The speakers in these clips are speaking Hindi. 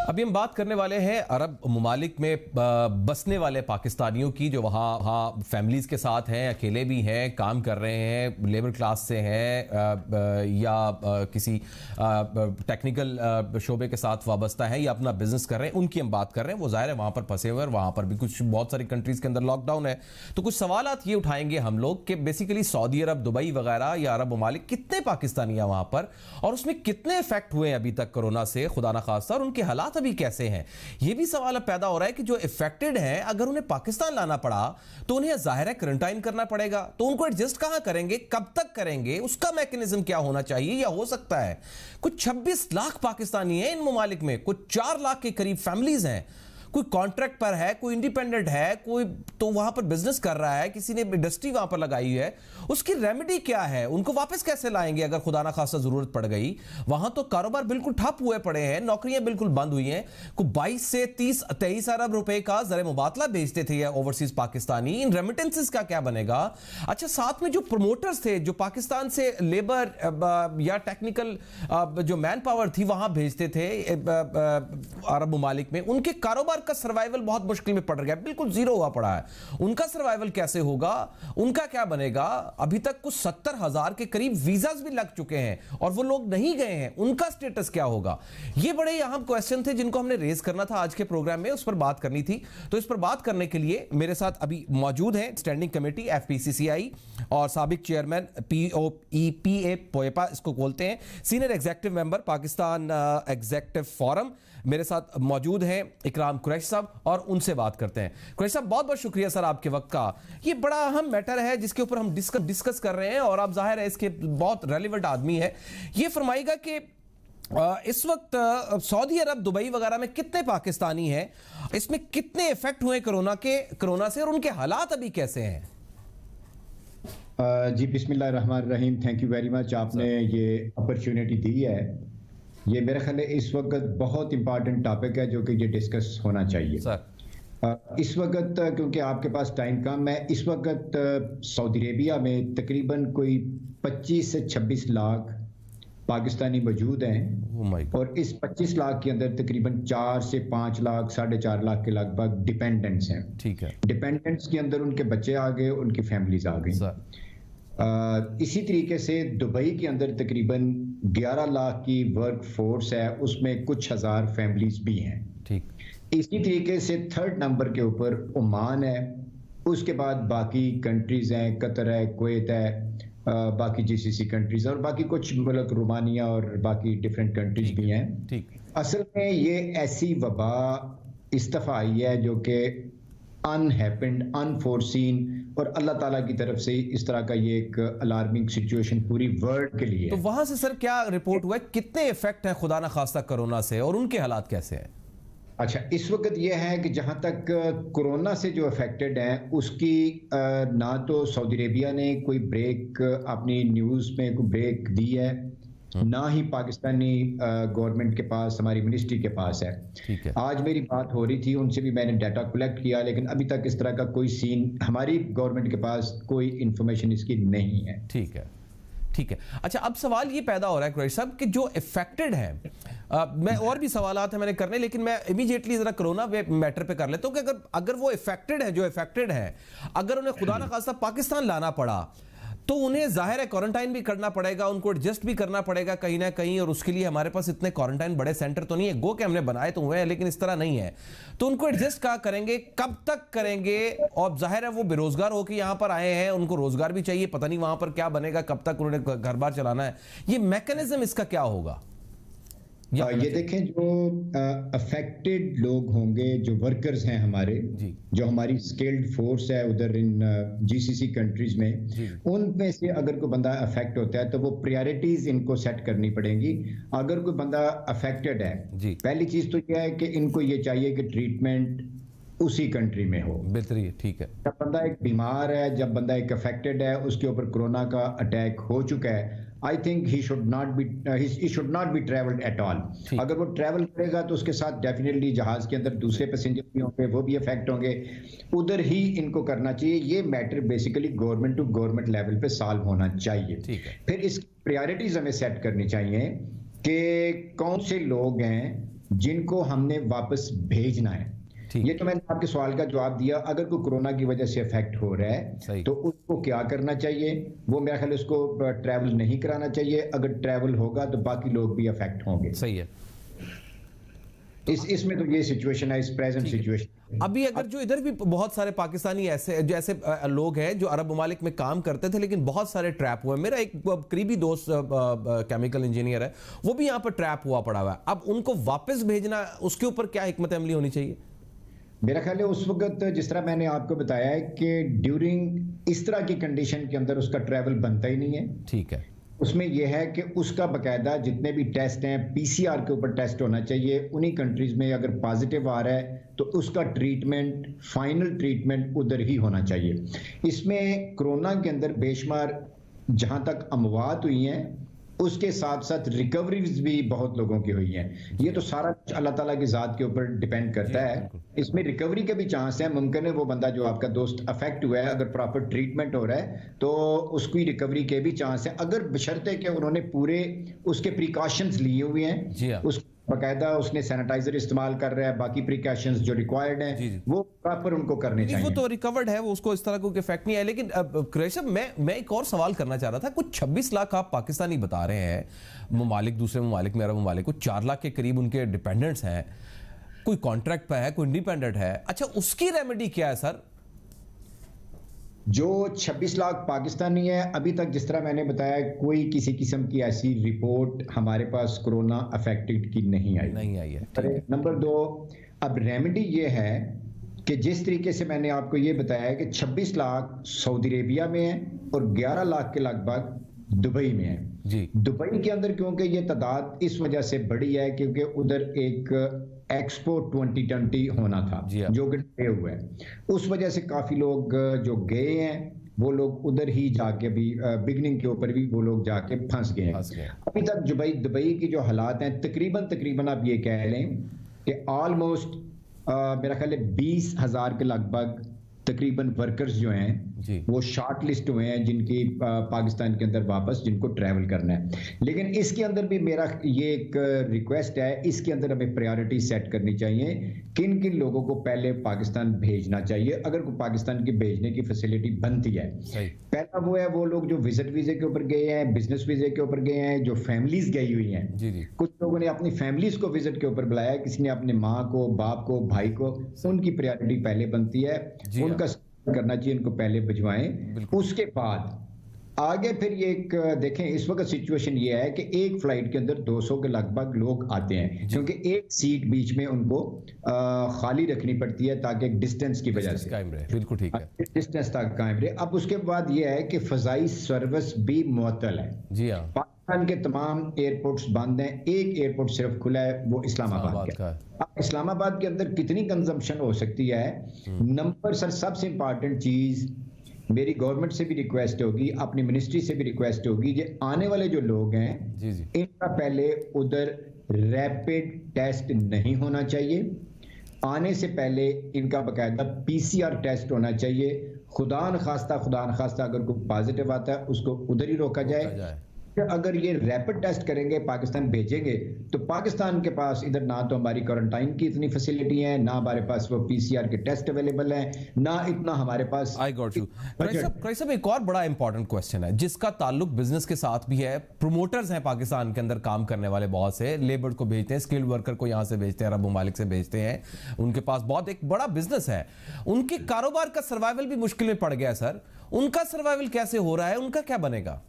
अभी हम बात करने वाले हैं अरब ममालिक में बसने वाले पाकिस्तानियों की, जो वहाँ फैमिलीज के साथ हैं, अकेले भी हैं, काम कर रहे हैं, लेबर क्लास से हैं या किसी टेक्निकल शोबे के साथ वाबस्ता है या अपना बिजनेस कर रहे हैं, उनकी हम बात कर रहे हैं। वो ज़ाहिर है वहाँ पर फंसे हुए हैं, वहाँ पर भी कुछ बहुत सारी कंट्रीज़ के अंदर लॉकडाउन है। तो कुछ सवालात ये उठाएंगे हम लोग कि बेसिकली सऊदी अरब, दुबई वगैरह या अरब ममालिक, कितने पाकिस्तानी हैं वहाँ पर और उसमें कितने इफेक्ट हुए हैं अभी तक कोरोना से, खुदा ना खास्ता, और उनके हालात अभी कैसे हैं। ये भी सवाल पैदा हो रहा है कि जो इफेक्टेड हैं, अगर उन्हें पाकिस्तान लाना पड़ा तो उन्हें जाहिर है क्वारंटाइन करना पड़ेगा, तो उनको एडजस्ट कहां करेंगे, कब तक करेंगे, उसका मैकेनिज्म क्या होना चाहिए। या हो सकता है कुछ 26 लाख पाकिस्तानी हैं इन ममालिक में, कुछ 4 लाख के करीब फैमिलीज हैं, कोई कॉन्ट्रैक्ट पर है, कोई इंडिपेंडेंट है, कोई तो वहां पर बिजनेस कर रहा है, किसी ने इंडस्ट्री वहां पर लगाई है, उसकी रेमेडी क्या है, उनको वापस कैसे लाएंगे अगर खुदा ना खासा जरूरत पड़ गई। वहां तो कारोबार बिल्कुल ठप हुए पड़े हैं, नौकरियां बिल्कुल बंद हुई हैं। को 22 से 23 अरब रुपए का ज़र मुबादला भेजते थे ओवरसीज पाकिस्तानी, इन रेमिटेंसेस का क्या बनेगा। अच्छा, साथ में जो प्रोमोटर्स थे, जो पाकिस्तान से लेबर या टेक्निकल जो मैन पावर थी वहां भेजते थे अरब ममालिक में, उनके कारोबार का सर्वाइवल बहुत मुश्किल में पड़ गया, बिल्कुल जीरो हुआ पड़ा है। उनका सर्वाइवल कैसे होगा, उनका क्या बनेगा। अभी तक कुछ 70,000 के करीब वीजाज भी लग चुके हैं और वो लोग नहीं गए हैं, उनका स्टेटस क्या होगा। ये बड़े अहम क्वेश्चन थे जिनको हमने रेज करना था आज के प्रोग्राम में, उस पर बात करनी थी। तो इस पर बात करने के लिए मेरे साथ अभी मौजूद हैं स्टैंडिंग कमेटी FPCCI और साबिक चेयरमैन POEPA पोएपा इसको बोलते हैं, senior executive member Pakistan executive forum, मेरे साथ मौजूद हैं इकराम कुरैशी साहब, और उनसे बात करते हैं। कुरैशी साहब, बहुत बहुत शुक्रिया सर आपके वक्त का। ये बड़ा अहम मैटर है जिसके ऊपर हम डिस्कस कर रहे हैं और आप जाहिर है इसके बहुत रेलिवेंट आदमी है। ये फरमाइएगा कि इस वक्त सऊदी अरब, दुबई वगैरह में कितने पाकिस्तानी हैं, इसमें कितने इफेक्ट हुए कोरोना से और उनके हालात अभी कैसे हैं। जी बिस्मिल्लाहिर्रहमानिर्रहीम, थैंक यू वेरी मच, आपने ये अपॉर्चुनिटी दी है। ये मेरे ख्याल है इस वक्त बहुत इंपॉर्टेंट टॉपिक है जो कि ये डिस्कस होना चाहिए सर। इस वक्त क्योंकि आपके पास टाइम कम है, इस वक्त सऊदी अरेबिया में तकरीबन कोई 25 से 26 लाख पाकिस्तानी मौजूद हैं और इस 25 लाख के अंदर तकरीबन 4 से 5 लाख, 4.5 लाख के लगभग डिपेंडेंट्स हैं। ठीक है, डिपेंडेंट्स के अंदर उनके बच्चे आ गए, उनकी फैमिलीज आ गई। इसी तरीके से दुबई के अंदर तकरीबन 11 लाख की वर्क फोर्स है, उसमें कुछ हज़ार फैमिलीज भी हैं। ठीक, इसी तरीके से 3rd नंबर के ऊपर ओमान है, उसके बाद बाकी कंट्रीज हैं, कतर है, कुवैत है, बाकी GCC कंट्रीज और बाकी कुछ मुल्क रोमानिया और बाकी डिफरेंट कंट्रीज भी हैं। ठीक, असल में ये ऐसी वबा इस दफा आई है जो कि अनहैपेंड, अनफोर्सीन, और अल्लाह ताला की तरफ से इस तरह का ये एक अलार्मिंग सिचुएशन पूरी वर्ल्ड के लिए। तो वहां से सर क्या रिपोर्ट हुआ है, कितने इफेक्ट है खुदा ना खास्ता कोरोना से और उनके हालात कैसे हैं। अच्छा, इस वक्त यह है कि जहां तक कोरोना से जो अफेक्टेड हैं उसकी ना तो सऊदी अरेबिया ने कोई ब्रेक अपनी न्यूज़ में कोई ब्रेक दी है, ना ही पाकिस्तानी गवर्नमेंट के पास, हमारी मिनिस्ट्री के पास है। ठीक है, आज मेरी बात हो रही थी, उनसे भी मैंने डाटा कलेक्ट किया, लेकिन अभी तक इस तरह का कोई सीन हमारी गवर्नमेंट के पास कोई इंफॉर्मेशन इसकी नहीं है। ठीक है, ठीक है। अच्छा, अब सवाल ये पैदा हो रहा है कुरैशी साहब कि जो इफेक्टेड है, मैं और भी सवालात हैं मैंने करने, लेकिन मैं इमीडिएटली जरा कोरोना मैटर पे कर लेता हूँ कि अगर वो इफेक्टेड है, जो इफेक्टेड है, अगर उन्हें खुदा ना खास्ता पाकिस्तान लाना पड़ा तो उन्हें जाहिर है क्वारंटाइन भी करना पड़ेगा, उनको एडजस्ट भी करना पड़ेगा कहीं ना कहीं, और उसके लिए हमारे पास इतने क्वारंटाइन बड़े सेंटर तो नहीं है, गो के हमने बनाए तो हुए हैं लेकिन इस तरह नहीं है। तो उनको एडजस्ट कहाँ करेंगे, कब तक करेंगे, और जाहिर है वो बेरोजगार होकर यहाँ पर आए हैं, उनको रोजगार भी चाहिए, पता नहीं वहां पर क्या बनेगा, कब तक उन्होंने घर बार चलाना है, ये मैकेनिज्म इसका क्या होगा। ये देखें, जो अफेक्टेड लोग होंगे, जो वर्कर्स हैं हमारे, जो हमारी स्किल्ड फोर्स है उधर इन GCC कंट्रीज में, उनमें से अगर कोई बंदा अफेक्ट होता है तो वो प्रायोरिटीज इनको सेट करनी पड़ेंगी। अगर कोई बंदा अफेक्टेड है, पहली चीज तो यह है कि इनको ये चाहिए कि ट्रीटमेंट उसी कंट्री में हो। बेहतरीन, ठीक है। जब बंदा एक बीमार है, जब बंदा एक अफेक्टेड है, उसके ऊपर कोरोना का अटैक हो चुका है, I think he should not be travelled at all. अगर वो ट्रेवल करेगा तो उसके साथ डेफिनेटली जहाज के अंदर दूसरे पैसेंजर भी होंगे, वो भी अफेक्ट होंगे, उधर ही इनको करना चाहिए। ये matter basically government to government level पे सॉल्व होना चाहिए। फिर इसकी प्रायोरिटीज हमें सेट करनी चाहिए कि कौन से लोग हैं जिनको हमने वापस भेजना है। ये तो मैंने आपके सवाल का जवाब दिया। अगर कोई कोरोना की वजह से इफेक्ट हो रहा है तो उसको क्या करना चाहिए? वो मेरा ख्याल उसको ट्रैवल नहीं कराना चाहिए। अगर ट्रैवल होगा तो बाकी लोग भी अफेक्ट होंगे। सही है। इसमें तो ये सिचुएशन है, इस प्रेजेंट सिचुएशन। अभी अगर जो इधर भी बहुत सारे पाकिस्तानी ऐसे लोग हैं जो अरब ममालिक में काम करते थे लेकिन बहुत सारे ट्रैप हुए। मेरा एक करीबी दोस्त केमिकल इंजीनियर है, वो भी यहाँ पर ट्रैप हुआ पड़ा हुआ है। अब उनको वापस भेजना, उसके ऊपर क्या हिकमत अमली होनी चाहिए? मेरा ख्याल है उस वक्त जिस तरह मैंने आपको बताया है कि ड्यूरिंग इस तरह की कंडीशन के अंदर उसका ट्रैवल बनता ही नहीं है। ठीक है। उसमें यह है कि उसका बकायदा जितने भी टेस्ट हैं पीसीआर के ऊपर टेस्ट होना चाहिए। उन्हीं कंट्रीज में अगर पॉजिटिव आ रहा है तो उसका ट्रीटमेंट, फाइनल ट्रीटमेंट उधर ही होना चाहिए। इसमें कोरोना के अंदर बेशुमार जहां तक अमवात हुई हैं, उसके साथ साथ रिकवरीज भी बहुत लोगों की हुई हैं। ये तो सारा अल्लाह ताला की ज़ात के ऊपर डिपेंड करता है। इसमें रिकवरी के भी चांस है। मुमकिन है वो बंदा जो आपका दोस्त अफेक्ट हुआ है, अगर प्रॉपर ट्रीटमेंट हो रहा है तो उसकी रिकवरी के भी चांस है, अगर बशर्ते कि उन्होंने पूरे उसके प्रिकॉशंस लिए हुए हैं। उस बाकायदा उसने सैनिटाइजर इस्तेमाल कर रहा है, बाकी प्रिकॉशंस जो रिक्वायर्ड हैं वो प्रॉपर उनको करने चाहिए। वो तो रिकवर्ड है, वो उसको इस तरह कोई इफेक्ट नहीं है। लेकिन क्रेशब, मैं एक और सवाल करना चाह रहा था। कुछ 26 लाख आप पाकिस्तानी बता रहे हैं ममालिक, दूसरे ममालिक में, अरब ममालिक, कुछ 4 लाख के करीब उनके डिपेंडेंट्स हैं। कोई कॉन्ट्रैक्ट पे है, कोई इंडिपेंडेंट है। अच्छा, उसकी रेमेडी क्या है सर? जो 26 लाख पाकिस्तानी है, अभी तक जिस तरह मैंने बताया कोई किसी किस्म की ऐसी रिपोर्ट हमारे पास कोरोना अफेक्टेड की नहीं आई है। नंबर 2, अब रेमेडी ये है कि जिस तरीके से मैंने आपको ये बताया कि 26 लाख सऊदी अरेबिया में है और 11 लाख के लगभग दुबई में है जी। दुबई के अंदर क्योंकि ये तादाद इस वजह से बड़ी है क्योंकि उधर एक एक्सपो 2020 होना था जो कि डिले हुआ है। उस वजह से काफी लोग जो गए हैं वो लोग उधर ही जाके भी बिगनिंग के ऊपर भी वो लोग जाके फंस गए हैं। अभी तक दुबई की जो हालात हैं, तकरीबन आप ये कह लें कि ऑलमोस्ट मेरा ख्याल है 20,000 के लगभग तकरीबन वर्कर्स जो हैं वो शॉर्ट लिस्ट हुए हैं जिनकी पाकिस्तान के अंदर वापस जिनको ट्रैवल करना है। लेकिन इसके अंदर भी मेरा ये एक रिक्वेस्ट है, इसके अंदर हमें प्रायोरिटी सेट करनी चाहिए। किन किन लोगों को पहले पाकिस्तान भेजना चाहिए अगर कोई पाकिस्तान की भेजने की फैसिलिटी बनती है। पहला वो है वो लोग जो विजिट वीजे के ऊपर गए हैं, बिजनेस वीजे के ऊपर गए हैं, जो फैमिलीज गई हुई हैं। कुछ लोगों ने अपनी फैमिलीज को विजिट के ऊपर बुलाया, किसी ने अपने माँ को, बाप को, भाई को। उनकी प्रायोरिटी पहले बनती है, उनका करना चाहिए, इनको पहले भिजवाएं। उसके बाद आगे फिर ये एक देखें, इस वक्त सिचुएशन ये है कि एक फ्लाइट के अंदर 200 के लगभग लोग आते हैं क्योंकि एक सीट बीच में उनको खाली रखनी पड़ती है ताकि एक डिस्टेंस की वजह से कायम रहे। बिल्कुल ठीक है, डिस्टेंस तक कायम रहे। अब उसके बाद ये है कि फजाई सर्विस भी मुअत्तल है। जी हाँ, पाकिस्तान के तमाम एयरपोर्ट्स बंद हैं, एक एयरपोर्ट सिर्फ खुला है, वो इस्लामाबाद का। अब इस्लामाबाद के अंदर कितनी कंजम्पशन हो सकती है? नंबर सर सबसे इंपॉर्टेंट चीज मेरी गवर्नमेंट से भी रिक्वेस्ट होगी, अपनी मिनिस्ट्री से भी रिक्वेस्ट होगी कि आने वाले जो लोग हैं इनका पहले उधर रैपिड टेस्ट नहीं होना चाहिए। आने से पहले इनका बकायदा पीसीआर टेस्ट होना चाहिए। खुदा न खास्ता अगर कोई पॉजिटिव आता है उसको उधर ही रोका जाए। अगर ये रैपिड टेस्ट करेंगे, पाकिस्तान भेजेंगे, तो पाकिस्तान के पास इधर ना तो हमारी क्वारंटाइन की इतनी फैसिलिटी है, ना हमारे पास वो पीसीआर के टेस्ट अवेलेबल हैं, ना इतना हमारे पास। I got you. साहब, एक और बड़ा इंपॉर्टेंट क्वेश्चन है जिसका ताल्लुक बिजनेस के साथ भी है। प्रोमोटर्स हैं पाकिस्तान के अंदर काम करने वाले, बहुत से लेबर को भेजते हैं, स्किल्ड वर्कर को यहाँ से भेजते हैं, अरब ममालिक से भेजते हैं। उनके पास बहुत एक बड़ा बिजनेस है, उनके कारोबार का सर्वाइवल भी मुश्किल में पड़ गया। सर, उनका सर्वाइवल कैसे हो रहा है, उनका क्या बनेगा?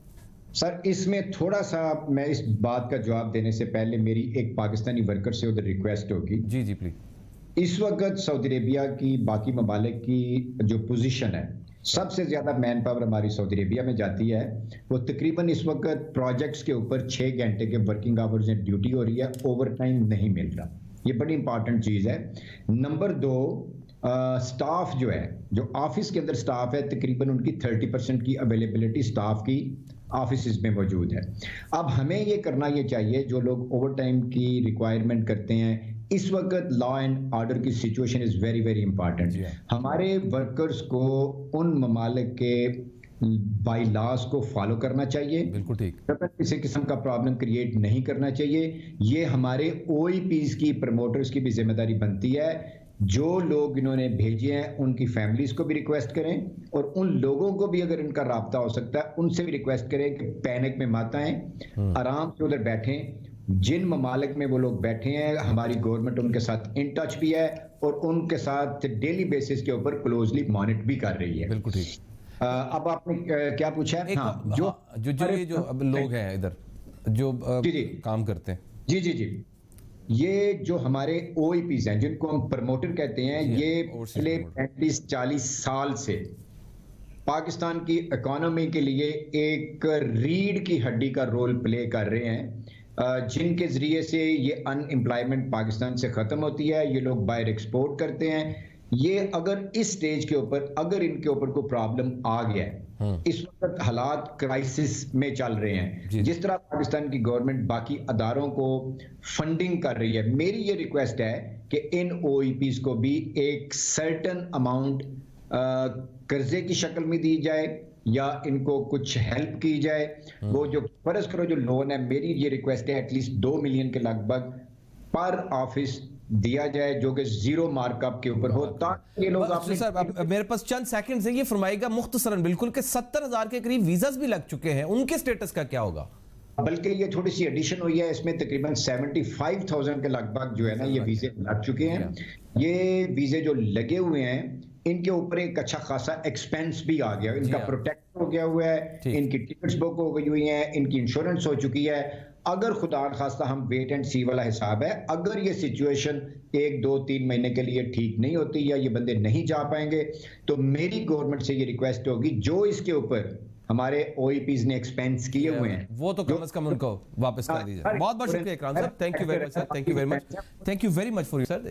सर, इसमें थोड़ा सा मैं इस बात का जवाब देने से पहले मेरी एक पाकिस्तानी वर्कर से उधर रिक्वेस्ट होगी। जी जी प्लीज। इस वक्त सऊदी अरेबिया की बाकी ममालिक की जो पोजीशन है, सबसे ज्यादा मैन पावर हमारी सऊदी अरेबिया में जाती है। वो तकरीबन इस वक्त प्रोजेक्ट्स के ऊपर 6 घंटे के वर्किंग आवर्स में ड्यूटी हो रही है, ओवर टाइम नहीं मिल रहा। ये बड़ी इंपॉर्टेंट चीज है। नंबर 2, स्टाफ जो है, जो ऑफिस के अंदर स्टाफ है, तकरीबन उनकी 30% की अवेलेबिलिटी स्टाफ की ऑफिस में मौजूद है। अब हमें ये करना ये चाहिए, जो लोग ओवर टाइम की रिक्वायरमेंट करते हैं, इस वक्त लॉ एंड ऑर्डर की situation is very very important. हमारे वर्कर्स को उन ममालिक के बाई लॉज को फॉलो करना चाहिए। बिल्कुल ठीक। किसी किस्म का प्रॉब्लम क्रिएट नहीं करना चाहिए। ये हमारे ओईपीज की, प्रमोटर्स की भी जिम्मेदारी बनती है। जो लोग इन्होंने भेजे हैं उनकी फैमिलीज को भी रिक्वेस्ट करें और उन लोगों को भी अगर इनका राब्ता हो सकता है उनसे भी रिक्वेस्ट करें कि पैनिक में मत आए, आराम से उधर बैठें। जिन ममालिक में वो लोग बैठे हैं, हमारी गवर्नमेंट उनके साथ इन टच भी है और उनके साथ डेली बेसिस के ऊपर क्लोजली मॉनिटर भी कर रही है। बिल्कुल ठीक। अब आपने क्या पूछा है? हाँ, जो अब लोग हैं इधर जो काम करते हैं, जी, ये जो हमारे ओईपीज हैं जिनको हम प्रमोटर कहते हैं, ये पिछले 35-40 साल से पाकिस्तान की इकोनॉमी के लिए एक रीढ़ की हड्डी का रोल प्ले कर रहे हैं, जिनके जरिए से ये अनएम्प्लॉयमेंट पाकिस्तान से खत्म होती है। ये लोग बाहर एक्सपोर्ट करते हैं। ये अगर इस स्टेज के ऊपर अगर इनके ऊपर कोई प्रॉब्लम आ गया है, इस वक्त हालात क्राइसिस में चल रहे हैं, जिस तरह पाकिस्तान की गवर्नमेंट बाकी अदारों को फंडिंग कर रही है, मेरी ये रिक्वेस्ट है कि इन ओईपीज को भी एक सर्टेन अमाउंट कर्जे की शक्ल में दी जाए या इनको कुछ हेल्प की जाए। वो जो फर्ज करो जो लोन है, मेरी ये रिक्वेस्ट है एटलीस्ट 2 मिलियन के लगभग पर ऑफिस दिया जाए, जो कि जीरो मार्कअप के ऊपर हो, ताकि ये लोग आपने सर मेरे पास चंद सेकंड है, ये फरमाएगा मुख्तसरन बिल्कुल के 70,000 के करीब वीजास भी लग चुके हैं, उनके स्टेटस का क्या होगा? बल्कि ये थोड़ी सी एडिशन हुई है, इसमें तकरीबन 75,000 के लगभग जो है ना ये वीजे लग चुके हैं। ये वीजे जो लगे हुए हैं इनके ऊपर एक अच्छा खासा एक्सपेंस भी आ गया, इनका प्रोटेक्ट हो गया हुआ है, इनकी टिकट्स बुक हो गई हुई हैं, इनकी इंश्योरेंस हो चुकी है। अगर खुदा खास्ता हम वेट एंड सी वाला हिसाब है, अगर ये सिचुएशन 1, 2, 3 महीने के लिए ठीक नहीं होती या ये बंदे नहीं जा पाएंगे, तो मेरी गवर्नमेंट से ये रिक्वेस्ट होगी जो इसके ऊपर हमारे ओईपीज ने एक्सपेंस किए हुए हैं वो तो कम से कम उनको वापस कर दीजिए। बहुत बहुत शुक्रिया इकराम sir, thank you very much sir, thank you very much, thank you very much for you sir.